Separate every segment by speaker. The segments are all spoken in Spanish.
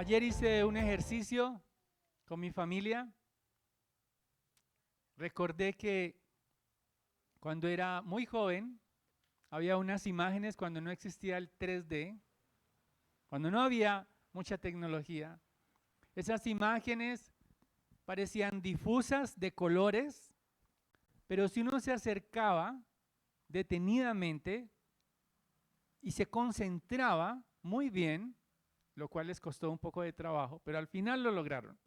Speaker 1: Ayer hice un ejercicio con mi familia. Recordé que cuando era muy joven había unas imágenes cuando no existía el 3D, cuando no había mucha tecnología. Esas imágenes parecían difusas de colores, pero si uno se acercaba detenidamente y se concentraba muy bien, lo cual les costó un poco de trabajo, pero al final lo lograron.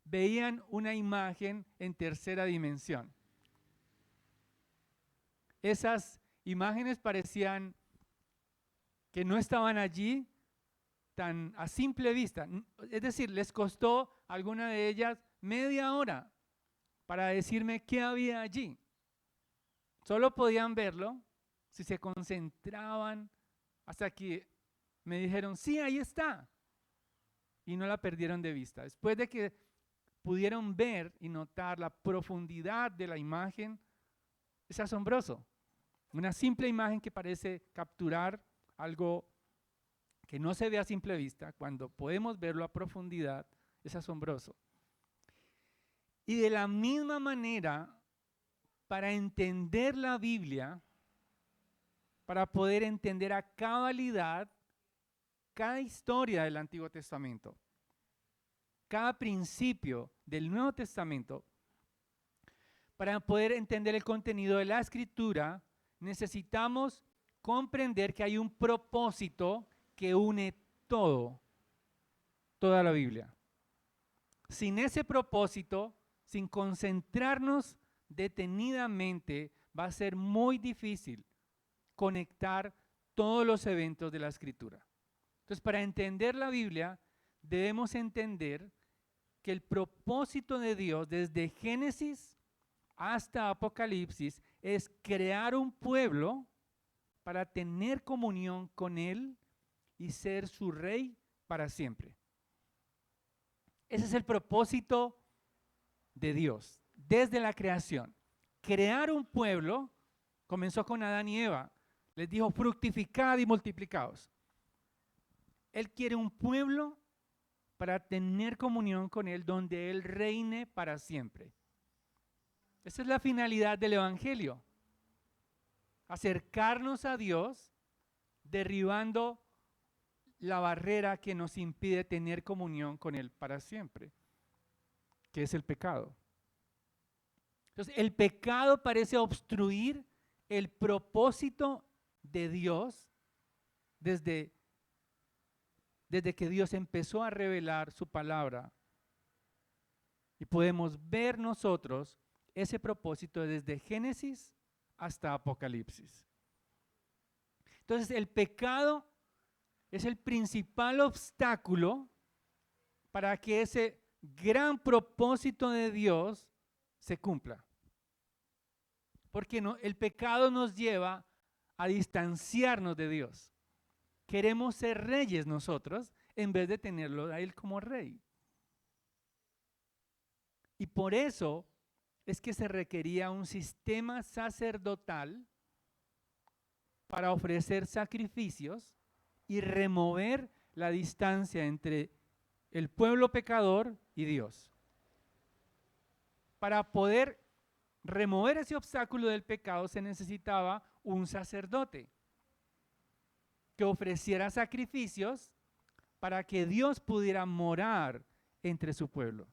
Speaker 1: Veían una imagen en tercera dimensión. Esas imágenes parecían que no estaban allí tan a simple vista. Es decir, les costó a alguna de ellas media hora para decirme qué había allí. Solo podían verlo si se concentraban hasta que me dijeron, sí, ahí está. Y no la perdieron de vista. Después de que pudieron ver y notar la profundidad de la imagen, es asombroso. Una simple imagen que parece capturar algo que no se ve a simple vista, cuando podemos verlo a profundidad, es asombroso. Y de la misma manera, para entender la Biblia, para poder entender a cabalidad cada historia del Antiguo Testamento, cada principio del Nuevo Testamento, para poder entender el contenido de la Escritura, necesitamos comprender que hay un propósito que une toda la Biblia. Sin ese propósito, sin concentrarnos detenidamente, va a ser muy difícil conectar todos los eventos de la Escritura. Entonces, para entender la Biblia, debemos entender que el propósito de Dios desde Génesis hasta Apocalipsis es crear un pueblo para tener comunión con Él y ser su rey para siempre. Ese es el propósito de Dios desde la creación. Crear un pueblo comenzó con Adán y Eva. Les dijo, fructificad y multiplicaos. Él quiere un pueblo para tener comunión con Él, donde Él reine para siempre. Esa es la finalidad del Evangelio. Acercarnos a Dios, derribando la barrera que nos impide tener comunión con Él para siempre, que es el pecado. Entonces, el pecado parece obstruir el propósito de Dios desde que Dios empezó a revelar su palabra. Y podemos ver nosotros ese propósito desde Génesis hasta Apocalipsis. Entonces, el pecado es el principal obstáculo para que ese gran propósito de Dios se cumpla. Porque el pecado nos lleva a distanciarnos de Dios. Queremos ser reyes nosotros en vez de tenerlo a Él como rey. Y por eso es que se requería un sistema sacerdotal para ofrecer sacrificios y remover la distancia entre el pueblo pecador y Dios. Para poder remover ese obstáculo del pecado se necesitaba un sacerdote que ofreciera sacrificios para que Dios pudiera morar entre su pueblo.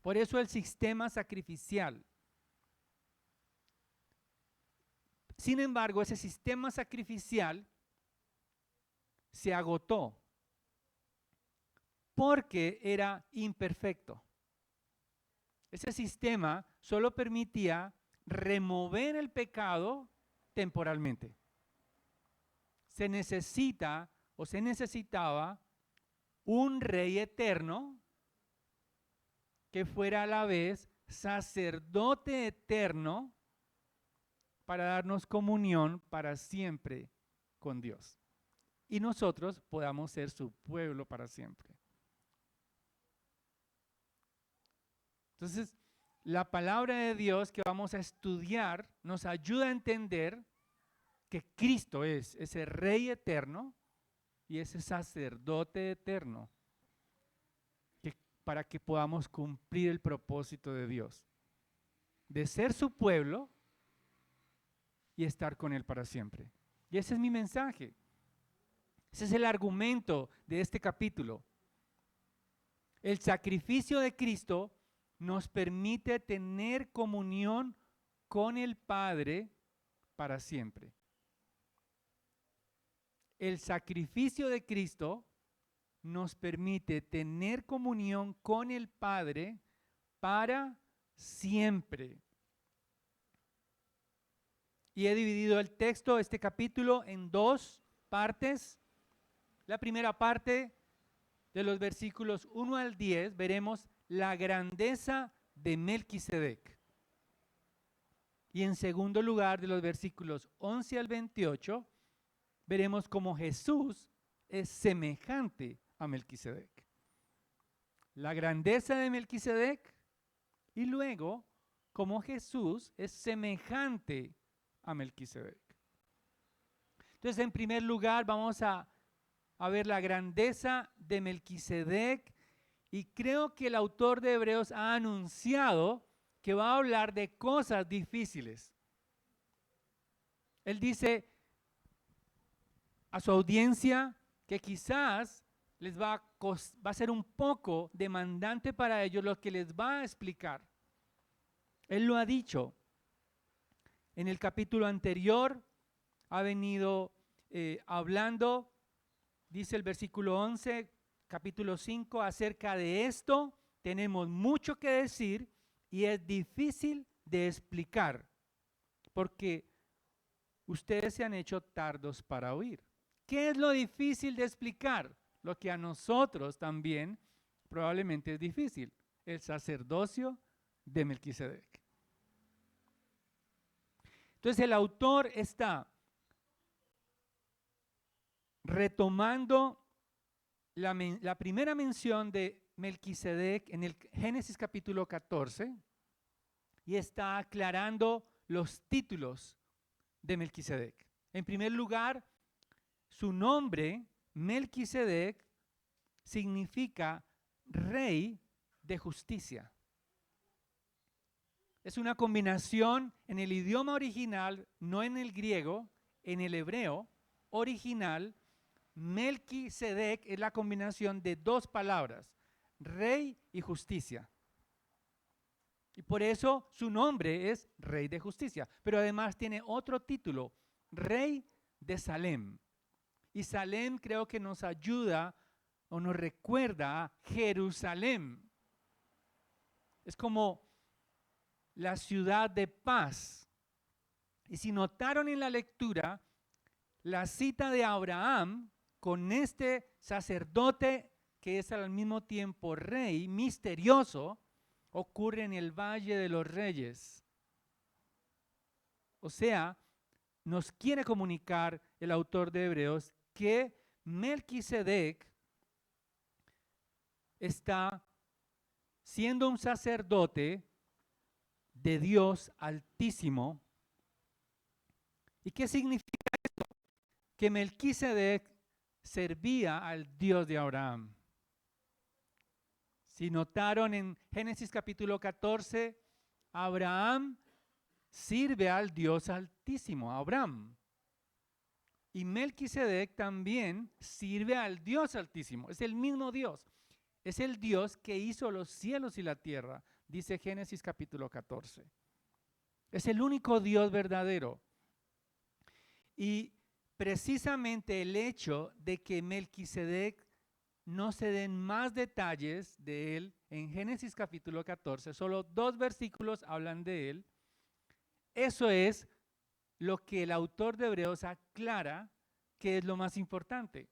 Speaker 1: Por eso el sistema sacrificial. Sin embargo, ese sistema sacrificial se agotó porque era imperfecto. Ese sistema solo permitía remover el pecado temporalmente. Se necesitaba un rey eterno que fuera a la vez sacerdote eterno para darnos comunión para siempre con Dios. Y nosotros podamos ser su pueblo para siempre. Entonces, la palabra de Dios que vamos a estudiar nos ayuda a entender que Cristo es ese Rey eterno y ese sacerdote eterno para que podamos cumplir el propósito de Dios, de ser su pueblo y estar con Él para siempre. Y ese es mi mensaje. Ese es el argumento de este capítulo. El sacrificio de Cristo nos permite tener comunión con el Padre para siempre. El sacrificio de Cristo nos permite tener comunión con el Padre para siempre. Y he dividido el texto, este capítulo, en dos partes. La primera parte, de los versículos 1 al 10, veremos la grandeza de Melquisedec. Y en segundo lugar, de los versículos 11 al 28, veremos cómo Jesús es semejante a Melquisedec. La grandeza de Melquisedec y luego cómo Jesús es semejante a Melquisedec. Entonces, en primer lugar, vamos a ver la grandeza de Melquisedec, y creo que el autor de Hebreos ha anunciado que va a hablar de cosas difíciles. Él dice a su audiencia que quizás les va a ser un poco demandante para ellos lo que les va a explicar. Él lo ha dicho. En el capítulo anterior ha venido hablando, dice el versículo 11, capítulo 5, acerca de esto tenemos mucho que decir y es difícil de explicar porque ustedes se han hecho tardos para oír. ¿Qué es lo difícil de explicar? Lo que a nosotros también probablemente es difícil, el sacerdocio de Melquisedec. Entonces el autor está retomando la primera mención de Melquisedec en el Génesis capítulo 14 y está aclarando los títulos de Melquisedec. En primer lugar, su nombre, Melquisedec, significa rey de justicia. Es una combinación en el idioma original, no en el griego, en el hebreo original. Melquisedec es la combinación de dos palabras, rey y justicia. Y por eso su nombre es rey de justicia. Pero además tiene otro título, rey de Salem. Y Salem creo que nos ayuda o nos recuerda a Jerusalén. Es como la ciudad de paz. Y si notaron en la lectura, la cita de Abraham con este sacerdote que es al mismo tiempo rey, misterioso, ocurre en el Valle de los Reyes. O sea, nos quiere comunicar el autor de Hebreos que Melquisedec está siendo un sacerdote de Dios Altísimo. ¿Y qué significa esto? Que Melquisedec servía al Dios de Abraham. Si notaron en Génesis capítulo 14, Abraham sirve al Dios Altísimo, a Abraham. Y Melquisedec también sirve al Dios Altísimo. Es el mismo Dios. Es el Dios que hizo los cielos y la tierra, dice Génesis capítulo 14. Es el único Dios verdadero. Y precisamente el hecho de que Melquisedec no se den más detalles de él en Génesis capítulo 14, solo 2 versículos hablan de él. Eso es lo que el autor de Hebreos aclara que es lo más importante.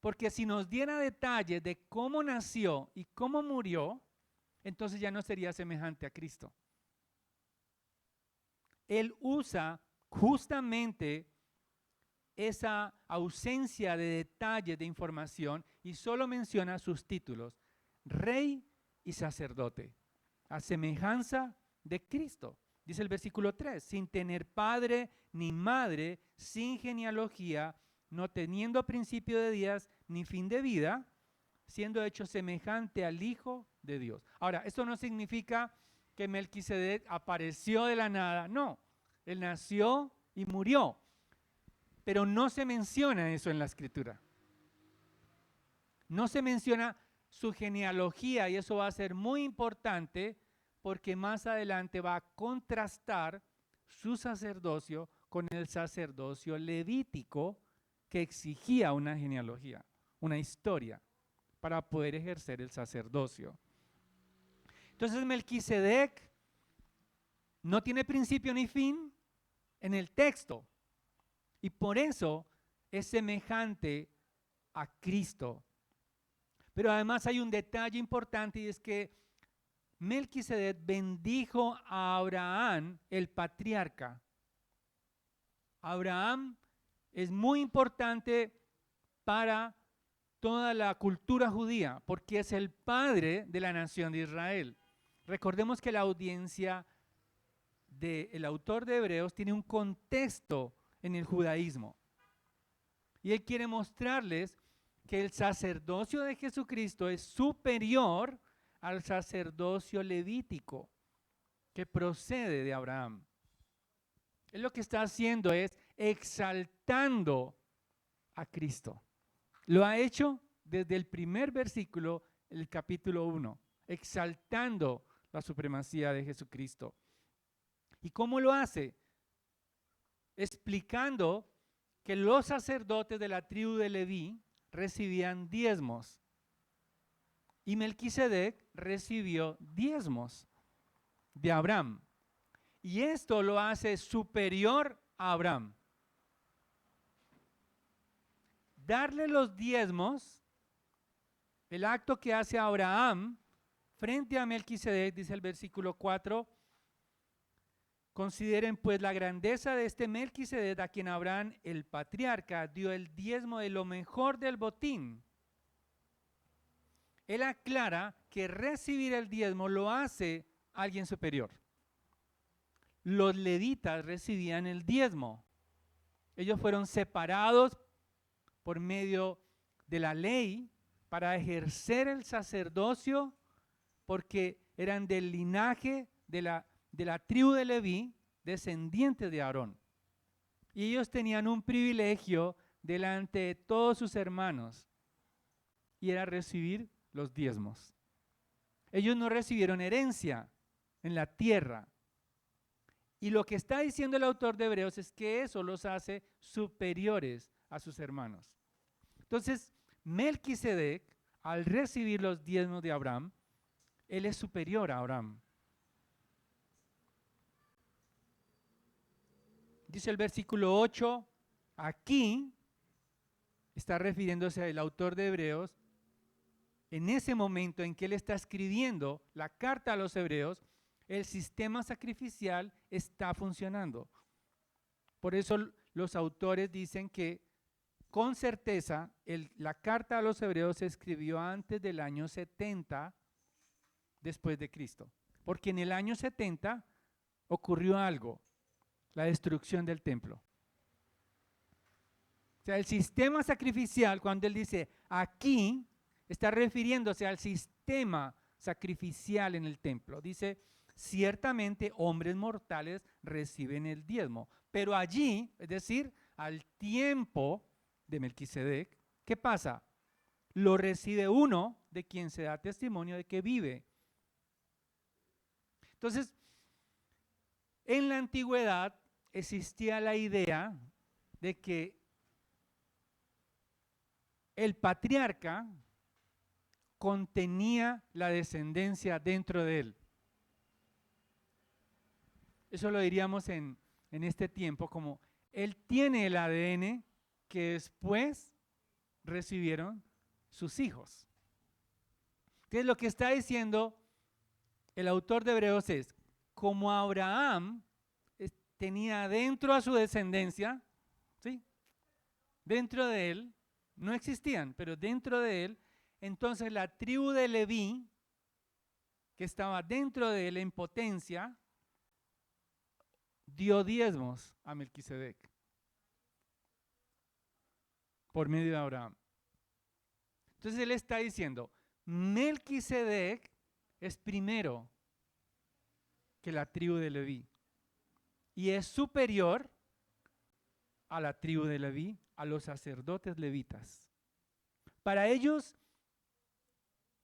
Speaker 1: Porque si nos diera detalles de cómo nació y cómo murió, entonces ya no sería semejante a Cristo. Él usa justamente esa ausencia de detalles de información y solo menciona sus títulos, rey y sacerdote, a semejanza de Cristo. Dice el versículo 3, sin tener padre ni madre, sin genealogía no teniendo principio de días ni fin de vida, siendo hecho semejante al Hijo de Dios. Ahora, esto no significa que Melquisedec apareció de la nada, no, él nació y murió, pero no se menciona eso en la Escritura. No se menciona su genealogía, y eso va a ser muy importante porque más adelante va a contrastar su sacerdocio con el sacerdocio levítico que exigía una genealogía, una historia para poder ejercer el sacerdocio. Entonces Melquisedec no tiene principio ni fin en el texto y por eso es semejante a Cristo. Pero además hay un detalle importante y es que Melquisedec bendijo a Abraham, el patriarca. Abraham es muy importante para toda la cultura judía porque es el padre de la nación de Israel. Recordemos que la audiencia del autor de Hebreos tiene un contexto en el judaísmo. Y él quiere mostrarles que el sacerdocio de Jesucristo es superior al sacerdocio levítico que procede de Abraham. Él lo que está haciendo es exaltando a Cristo. Lo ha hecho desde el primer versículo, el capítulo 1, exaltando la supremacía de Jesucristo. ¿Y cómo lo hace? Explicando que los sacerdotes de la tribu de Leví recibían diezmos y Melquisedec recibió diezmos de Abraham. Y esto lo hace superior a Abraham. Darle los diezmos, el acto que hace Abraham frente a Melquisedec, dice el versículo 4, consideren pues la grandeza de este Melquisedec a quien Abraham, el patriarca, dio el diezmo de lo mejor del botín. Él aclara que recibir el diezmo lo hace alguien superior. Los levitas recibían el diezmo. Ellos fueron separados por medio de la ley para ejercer el sacerdocio porque eran del linaje de la tribu de Leví, descendientes de Aarón. Y ellos tenían un privilegio delante de todos sus hermanos y era recibir los diezmos. Ellos no recibieron herencia en la tierra. Y lo que está diciendo el autor de Hebreos es que eso los hace superiores a sus hermanos. Entonces, Melquisedec, al recibir los diezmos de Abraham, él es superior a Abraham. Dice el versículo 8, aquí está refiriéndose al autor de Hebreos, en ese momento en que él está escribiendo la carta a los hebreos, el sistema sacrificial está funcionando. Por eso los autores dicen que con certeza la carta a los hebreos se escribió antes del año 70 después de Cristo. Porque en el año 70 ocurrió algo, la destrucción del templo. O sea, el sistema sacrificial, cuando él dice aquí, está refiriéndose al sistema sacrificial en el templo. Dice, ciertamente hombres mortales reciben el diezmo, pero allí, es decir, al tiempo de Melquisedec, ¿qué pasa? Lo recibe uno de quien se da testimonio de que vive. Entonces, en la antigüedad existía la idea de que el patriarca contenía la descendencia dentro de él. Eso lo diríamos en este tiempo como él tiene el ADN que después recibieron sus hijos. Entonces lo que está diciendo el autor de Hebreos es, como Abraham tenía dentro a su descendencia, ¿sí? Dentro de él, no existían, pero dentro de él, entonces la tribu de Leví, que estaba dentro de él en potencia, dio diezmos a Melquisedec. por medio de Abraham. Entonces él está diciendo, Melquisedec es primero que la tribu de Leví y es superior a la tribu de Leví, a los sacerdotes levitas. Para ellos,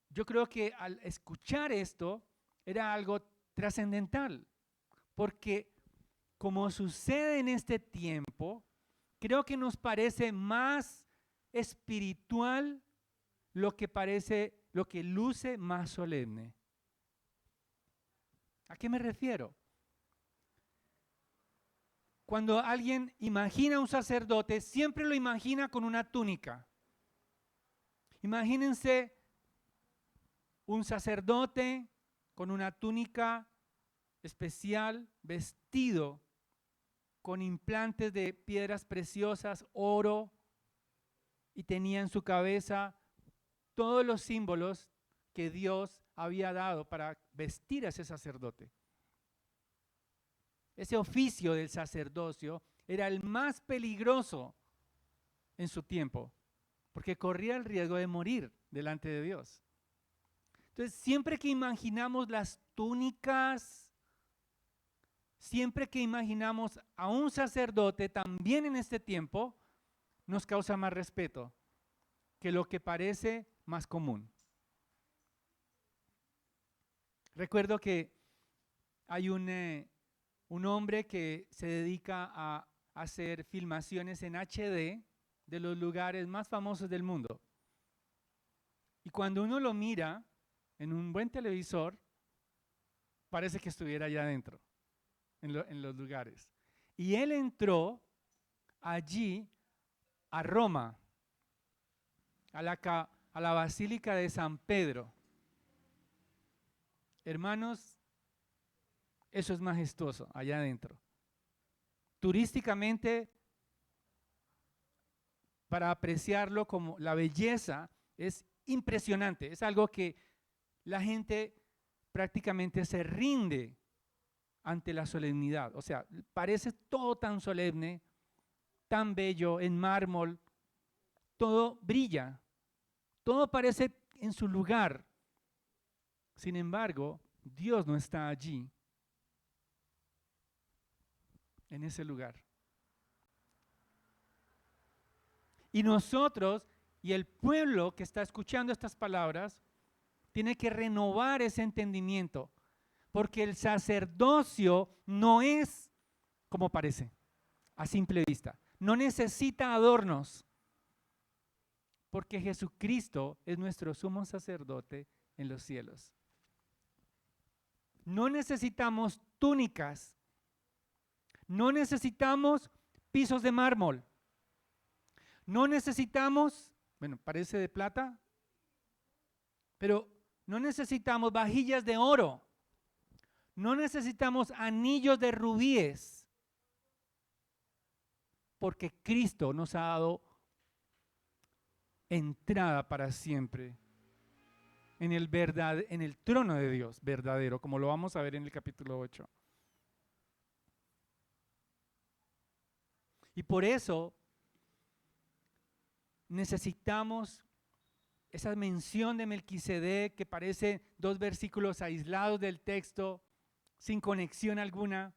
Speaker 1: yo creo que al escuchar esto era algo trascendental, porque como sucede en este tiempo, creo que nos parece más espiritual lo que luce más solemne. ¿A qué me refiero? Cuando alguien imagina a un sacerdote, siempre lo imagina con una túnica. Imagínense un sacerdote con una túnica especial, vestido con implantes de piedras preciosas, oro, y tenía en su cabeza todos los símbolos que Dios había dado para vestir a ese sacerdote. Ese oficio del sacerdocio era el más peligroso en su tiempo, porque corría el riesgo de morir delante de Dios. Entonces, siempre que imaginamos las túnicas, siempre que imaginamos a un sacerdote también en este tiempo, nos causa más respeto que lo que parece más común. Recuerdo que hay un hombre que se dedica a hacer filmaciones en HD de los lugares más famosos del mundo. Y cuando uno lo mira en un buen televisor, parece que estuviera allá adentro, en los lugares. Y él entró allí a Roma, a la Basílica de San Pedro. Hermanos, eso es majestuoso allá adentro. Turísticamente, para apreciarlo como la belleza, es impresionante. Es algo que la gente prácticamente se rinde ante la solemnidad. O sea, parece todo tan solemne, tan bello, en mármol, todo brilla, todo parece en su lugar. Sin embargo, Dios no está allí, en ese lugar. Y nosotros y el pueblo que está escuchando estas palabras tiene que renovar ese entendimiento, porque el sacerdocio no es como parece, a simple vista. No necesita adornos, porque Jesucristo es nuestro sumo sacerdote en los cielos. No necesitamos túnicas, no necesitamos pisos de mármol, no necesitamos, bueno, parece de plata, pero no necesitamos vajillas de oro, no necesitamos anillos de rubíes, porque Cristo nos ha dado entrada para siempre en el trono de Dios verdadero, como lo vamos a ver en el capítulo 8. Y por eso necesitamos esa mención de Melquisedec, que parece dos versículos aislados del texto, sin conexión alguna,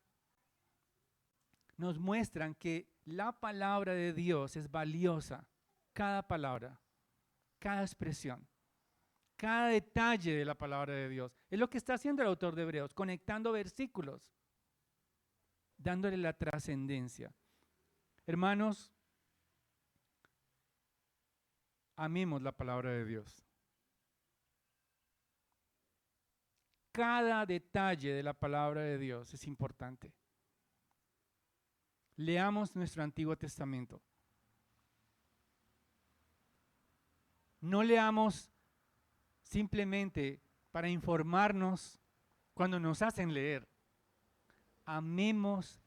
Speaker 1: nos muestran que la palabra de Dios es valiosa. Cada palabra, cada expresión, cada detalle de la palabra de Dios. Es lo que está haciendo el autor de Hebreos, conectando versículos, dándole la trascendencia. Hermanos, amemos la palabra de Dios. Cada detalle de la palabra de Dios es importante. Leamos nuestro Antiguo Testamento. No leamos simplemente para informarnos cuando nos hacen leer. Amemos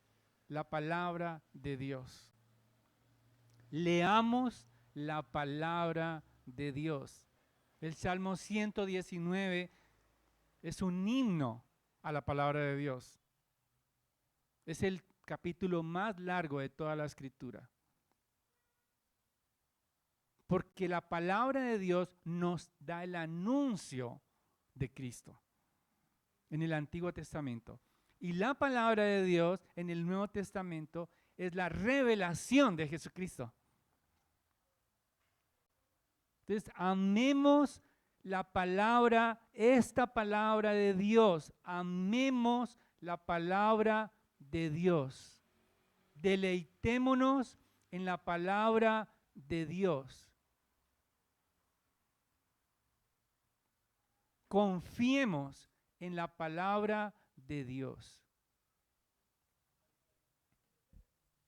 Speaker 1: la palabra de Dios. Leamos la palabra de Dios. El Salmo 119 es un himno a la palabra de Dios. Es el capítulo más largo de toda la Escritura. porque la palabra de Dios nos da el anuncio de Cristo en el Antiguo Testamento. Y la palabra de Dios en el Nuevo Testamento es la revelación de Jesucristo. Entonces, amemos la palabra, esta palabra de Dios. Amemos la palabra de Dios. Deleitémonos en la palabra de Dios. Confiemos en la palabra de Dios.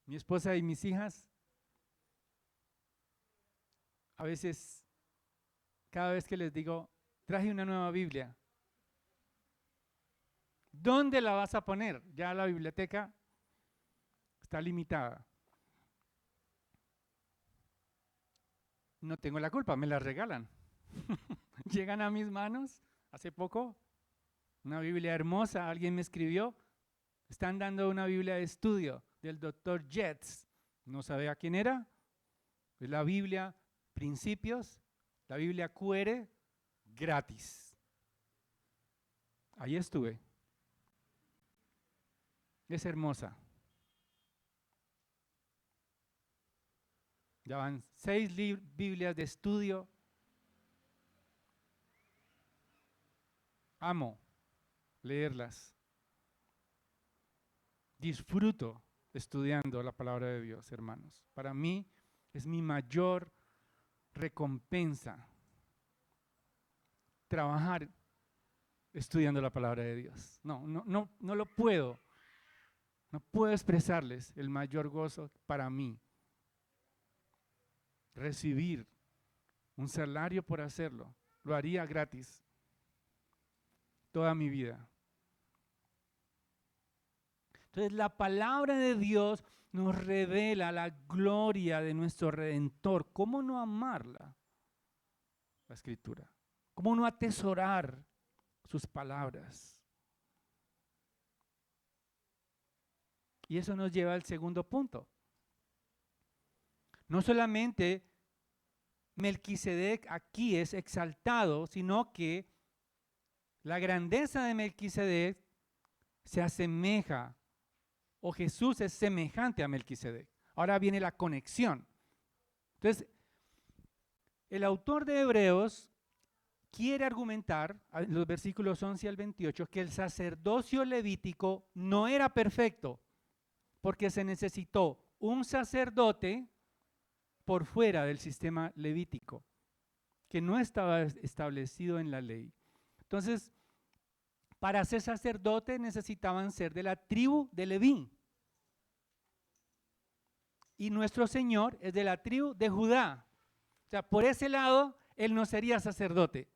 Speaker 1: Mi esposa y mis hijas, a veces, cada vez que les digo, traje una nueva Biblia, ¿dónde la vas a poner? Ya la biblioteca está limitada. No tengo la culpa, me la regalan. Llegan a mis manos. Hace poco, una Biblia hermosa, alguien me escribió, están dando una Biblia de estudio del Dr. Jetz, no sabe a quién era, es la Biblia Principios, la Biblia QR, gratis. Ahí estuve. Es hermosa. Ya van 6 Biblias de estudio. Amo leerlas. Disfruto estudiando la palabra de Dios, hermanos. Para mí es mi mayor recompensa trabajar estudiando la palabra de Dios. No lo puedo. No puedo expresarles el mayor gozo para mí. Recibir un salario por hacerlo. Lo haría gratis toda mi vida. Entonces la palabra de Dios nos revela la gloria de nuestro Redentor. ¿Cómo no amarla? La Escritura. ¿Cómo no atesorar sus palabras? Y eso nos lleva al segundo punto. No solamente Melquisedec aquí es exaltado, sino que la grandeza de Melquisedec se asemeja, o Jesús es semejante a Melquisedec. Ahora viene la conexión. Entonces, el autor de Hebreos quiere argumentar, en los versículos 11 al 28, que el sacerdocio levítico no era perfecto, porque se necesitó un sacerdote por fuera del sistema levítico, que no estaba establecido en la ley. Entonces, para ser sacerdote necesitaban ser de la tribu de Leví. Y nuestro Señor es de la tribu de Judá. O sea, por ese lado, Él no sería sacerdote.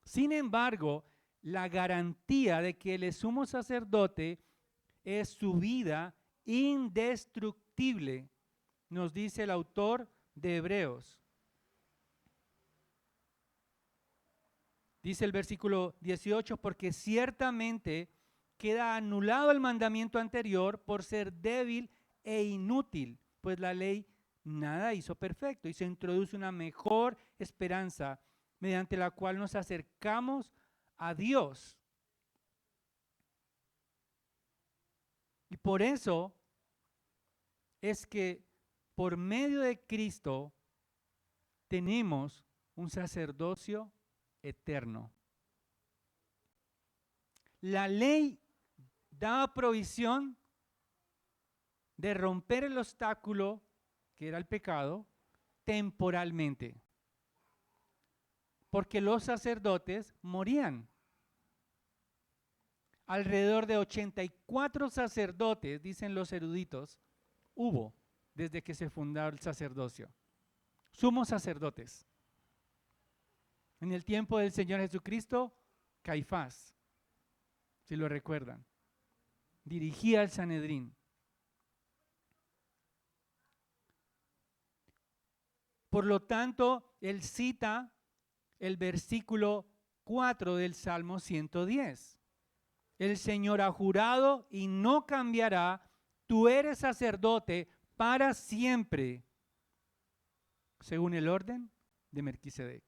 Speaker 1: Sin embargo, la garantía de que Él es sumo sacerdote es su vida indestructible, nos dice el autor de Hebreos. Dice el versículo 18, porque ciertamente queda anulado el mandamiento anterior por ser débil e inútil, pues la ley nada hizo perfecto y se introduce una mejor esperanza mediante la cual nos acercamos a Dios. Y por eso es que por medio de Cristo tenemos un sacerdocio eterno. La ley daba provisión de romper el obstáculo que era el pecado temporalmente, porque los sacerdotes morían. Alrededor de 84 sacerdotes, dicen los eruditos, hubo desde que se fundó el sacerdocio. Sumos sacerdotes. En el tiempo del Señor Jesucristo, Caifás, si lo recuerdan, dirigía el Sanedrín. Por lo tanto, él cita el versículo 4 del Salmo 110. El Señor ha jurado y no cambiará, tú eres sacerdote para siempre. según el orden de Melquisedec.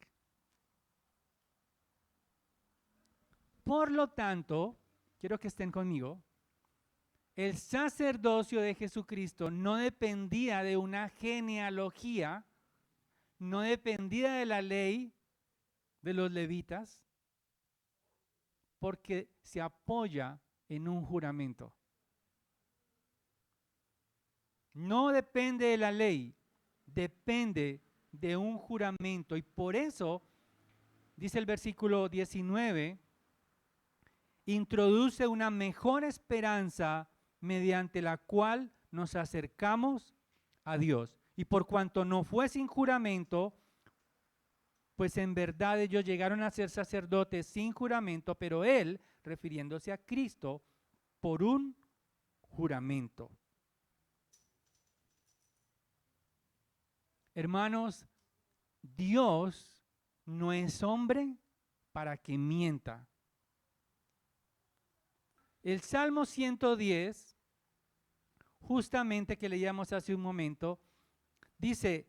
Speaker 1: Por lo tanto, quiero que estén conmigo, el sacerdocio de Jesucristo no dependía de una genealogía, no dependía de la ley de los levitas, porque se apoya en un juramento. No depende de la ley, depende de un juramento. Y por eso, dice el versículo 19, introduce una mejor esperanza mediante la cual nos acercamos a Dios. Y por cuanto no fue sin juramento, pues en verdad ellos llegaron a ser sacerdotes sin juramento, pero él, refiriéndose a Cristo, por un juramento. Hermanos, Dios no es hombre para que mienta. El Salmo 110, justamente que leíamos hace un momento, dice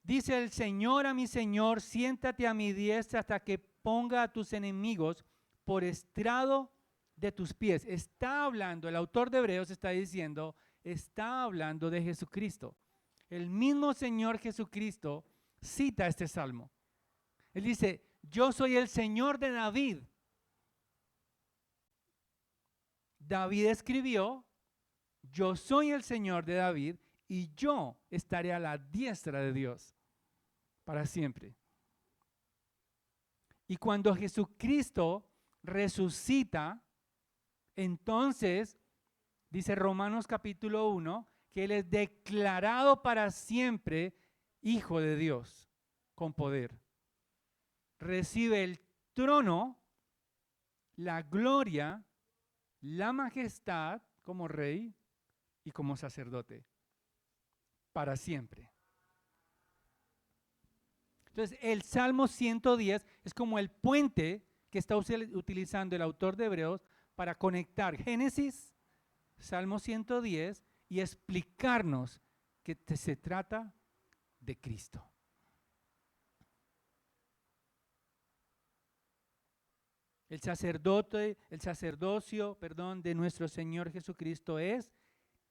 Speaker 1: el Señor a mi Señor, siéntate a mi diestra hasta que ponga a tus enemigos por estrado de tus pies. Está hablando, el autor de Hebreos está diciendo, está hablando de Jesucristo. El mismo Señor Jesucristo cita este salmo. Él dice, yo soy el Señor de David. David escribió, yo soy el Señor de David y yo estaré a la diestra de Dios para siempre. Y cuando Jesucristo resucita, entonces, dice Romanos capítulo 1, que Él es declarado para siempre Hijo de Dios con poder. Recibe el trono, la gloria, la majestad como rey y como sacerdote para siempre. Entonces, el Salmo 110 es como el puente que está utilizando el autor de Hebreos para conectar Génesis, Salmo 110 y explicarnos que se trata de Cristo. El sacerdocio de nuestro Señor Jesucristo es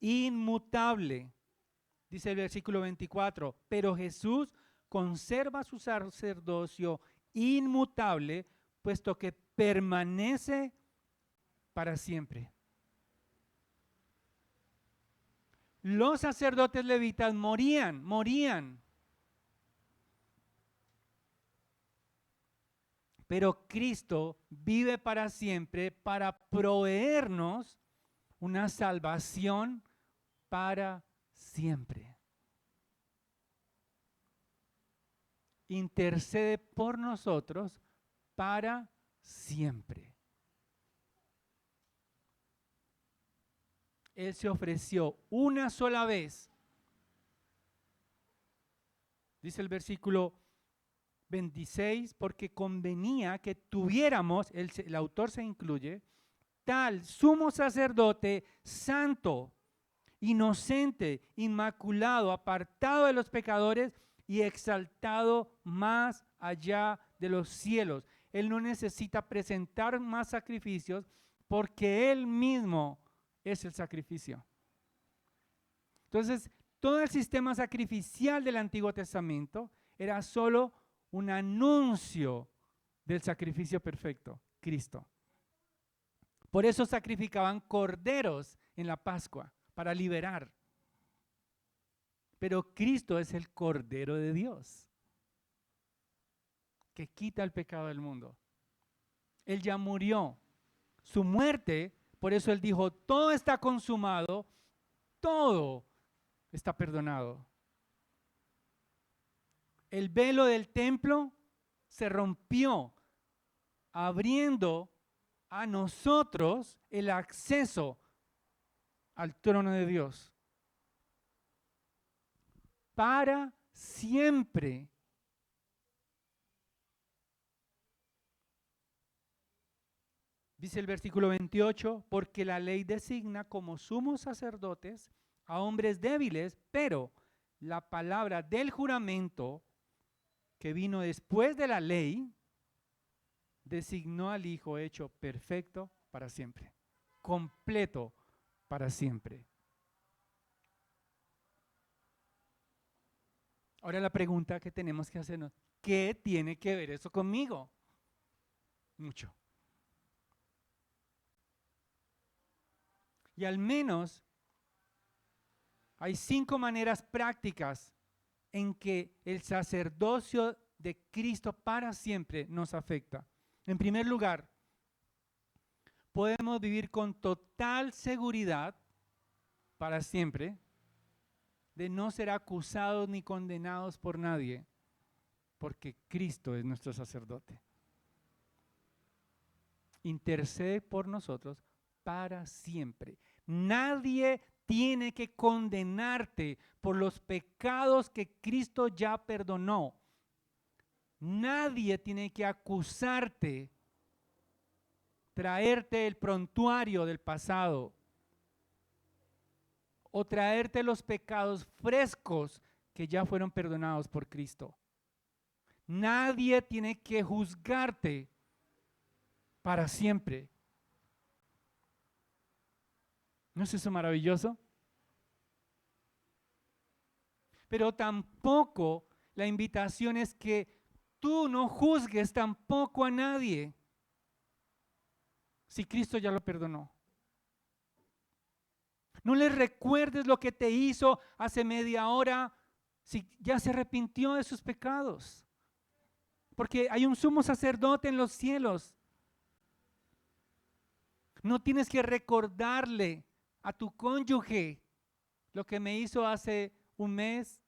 Speaker 1: inmutable. Dice el versículo 24, pero Jesús conserva su sacerdocio inmutable, puesto que permanece para siempre. Los sacerdotes levitas morían. Pero Cristo vive para siempre para proveernos una salvación para siempre. Intercede por nosotros para siempre. Él se ofreció una sola vez. Dice el versículo 26, porque convenía que tuviéramos, el autor se incluye, tal sumo sacerdote santo, inocente, inmaculado, apartado de los pecadores y exaltado más allá de los cielos. Él no necesita presentar más sacrificios porque Él mismo es el sacrificio. Entonces, todo el sistema sacrificial del Antiguo Testamento era solo un anuncio del sacrificio perfecto, Cristo. Por eso sacrificaban corderos en la Pascua, para liberar. Pero Cristo es el Cordero de Dios, que quita el pecado del mundo. Él ya murió. Su muerte, por eso Él dijo, todo está consumado, todo está perdonado. El velo del templo se rompió, abriendo a nosotros el acceso al trono de Dios. Para siempre. Dice el versículo 28, porque la ley designa como sumos sacerdotes a hombres débiles, pero la palabra del juramento que vino después de la ley, designó al Hijo hecho perfecto para siempre, completo para siempre. Ahora la pregunta que tenemos que hacernos, ¿qué tiene que ver eso conmigo? Mucho. Y al menos hay 5 maneras prácticas en que el sacerdocio de Cristo para siempre nos afecta. En primer lugar, podemos vivir con total seguridad para siempre de no ser acusados ni condenados por nadie, porque Cristo es nuestro sacerdote. Intercede por nosotros para siempre. Nadie tiene que condenarte por los pecados que Cristo ya perdonó. Nadie tiene que acusarte, traerte el prontuario del pasado o traerte los pecados frescos que ya fueron perdonados por Cristo. Nadie tiene que juzgarte para siempre. ¿No es eso maravilloso? Pero tampoco la invitación es que tú no juzgues tampoco a nadie si Cristo ya lo perdonó. No le recuerdes lo que te hizo hace media hora si ya se arrepintió de sus pecados. Porque hay un sumo sacerdote en los cielos. No tienes que recordarle a tu cónyuge lo que me hizo hace un mes,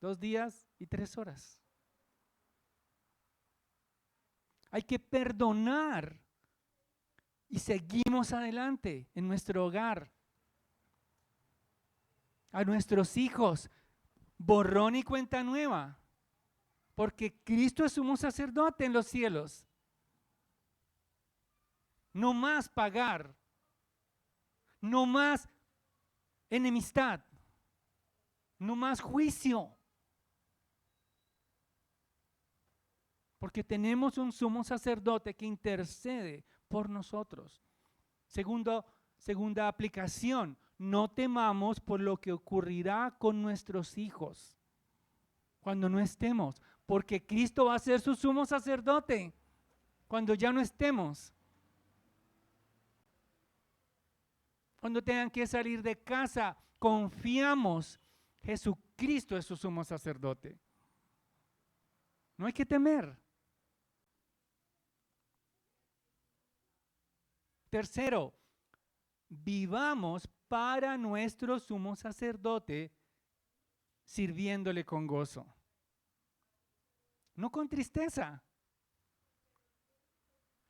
Speaker 1: 2 días y 3 horas. Hay que perdonar y seguimos adelante en nuestro hogar. A nuestros hijos, borrón y cuenta nueva, porque Cristo es sumo sacerdote en los cielos. No más pagar, no más enemistad, no más juicio, porque tenemos un sumo sacerdote que intercede por nosotros. Segunda aplicación, no temamos por lo que ocurrirá con nuestros hijos cuando no estemos, porque Cristo va a ser su sumo sacerdote cuando ya no estemos. Cuando tengan que salir de casa, confiamos, Jesucristo es su sumo sacerdote. No hay que temer. Tercero, vivamos para nuestro sumo sacerdote sirviéndole con gozo. No con tristeza.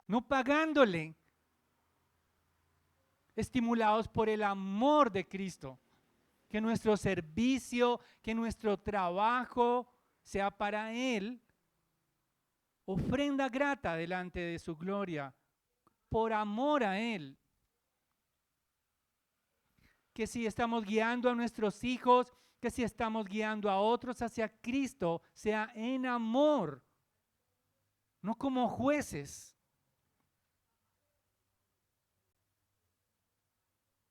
Speaker 1: No pagándole. Estimulados por el amor de Cristo. Que nuestro servicio, que nuestro trabajo sea para Él ofrenda grata delante de su gloria, por amor a Él. Que si estamos guiando a nuestros hijos, que si estamos guiando a otros hacia Cristo, sea en amor, no como jueces.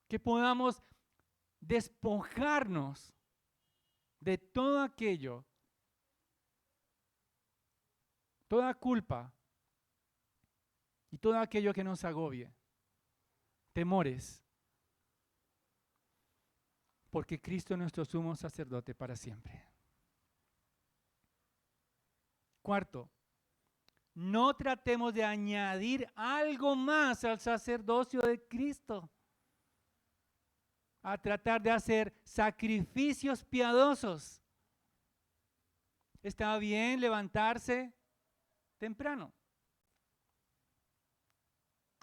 Speaker 1: Que podamos despojarnos de todo aquello, toda culpa y todo aquello que nos agobie, temores, porque Cristo es nuestro sumo sacerdote para siempre. Cuarto, no tratemos de añadir algo más al sacerdocio de Cristo, a tratar de hacer sacrificios piadosos. Está bien levantarse temprano,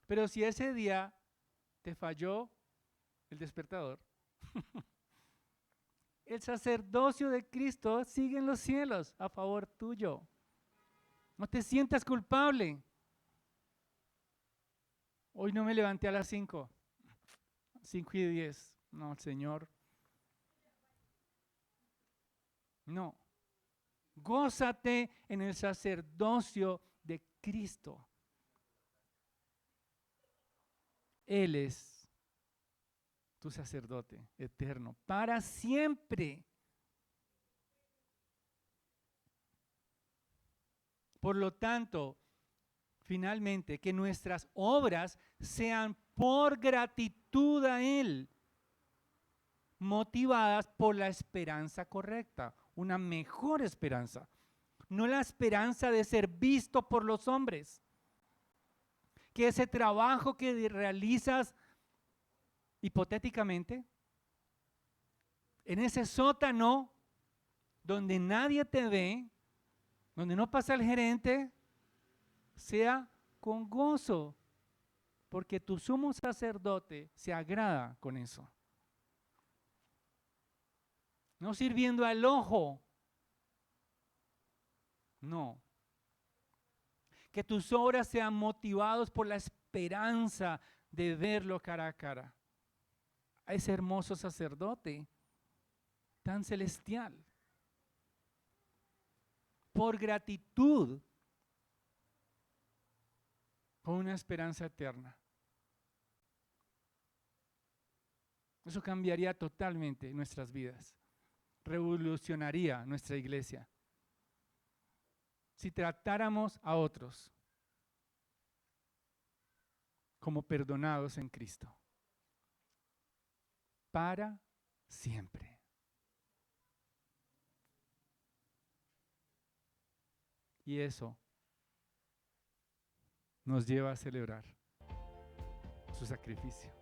Speaker 1: pero si ese día te falló el despertador, el sacerdocio de Cristo sigue en los cielos a favor tuyo. No te sientas culpable. Hoy no me levanté a las 5:10. No, Señor. No. Gózate en el sacerdocio de Cristo. Él es tu sacerdote eterno para siempre. Por lo tanto, finalmente, que nuestras obras sean por gratitud a Él, motivadas por la esperanza correcta, una mejor esperanza, no la esperanza de ser visto por los hombres. Que ese trabajo que realizas hipotéticamente, en ese sótano donde nadie te ve, donde no pasa el gerente, sea con gozo, porque tu sumo sacerdote se agrada con eso. No sirviendo al ojo, no. Que tus obras sean motivados por la esperanza de verlo cara a cara. A ese hermoso sacerdote tan celestial. Por gratitud, con una esperanza eterna. Eso cambiaría totalmente nuestras vidas. Revolucionaría nuestra iglesia. Si tratáramos a otros como perdonados en Cristo. Para siempre. Y eso nos lleva a celebrar su sacrificio.